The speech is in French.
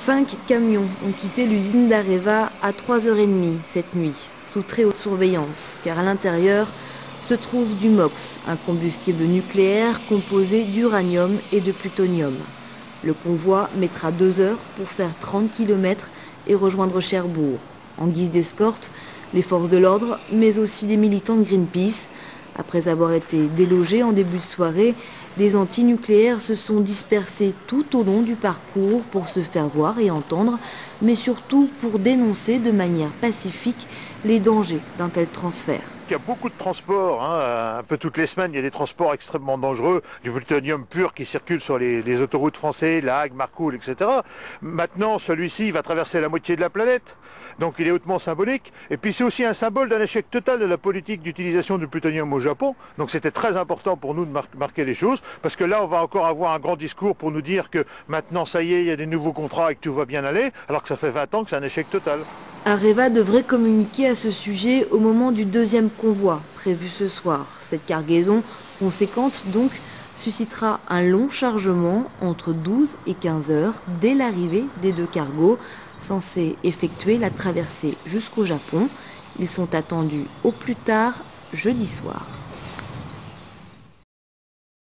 5 camions ont quitté l'usine d'Areva à 3h30 cette nuit, sous très haute surveillance, car à l'intérieur se trouve du MOX, un combustible nucléaire composé d'uranium et de plutonium. Le convoi mettra 2 heures pour faire 30 km et rejoindre Cherbourg. En guise d'escorte, les forces de l'ordre, mais aussi des militants de Greenpeace. Après avoir été délogés en début de soirée, les antinucléaires se sont dispersés tout au long du parcours pour se faire voir et entendre, mais surtout pour dénoncer de manière pacifique les dangers d'un tel transfert. Il y a beaucoup de transports, un peu toutes les semaines, il y a des transports extrêmement dangereux, du plutonium pur qui circule sur les autoroutes françaises, La Hague, Marcoule, etc. Maintenant, celui-ci va traverser la moitié de la planète, donc il est hautement symbolique. Et puis c'est aussi un symbole d'un échec total de la politique d'utilisation du plutonium au Japon. Donc c'était très important pour nous de marquer les choses, parce que là on va encore avoir un grand discours pour nous dire que maintenant ça y est, il y a des nouveaux contrats et que tout va bien aller, alors que ça fait 20 ans que c'est un échec total. Areva devrait communiquer à ce sujet au moment du deuxième convoi, prévu ce soir. Cette cargaison conséquente, donc, suscitera un long chargement entre 12 et 15 heures dès l'arrivée des 2 cargos, censés effectuer la traversée jusqu'au Japon. Ils sont attendus au plus tard jeudi soir.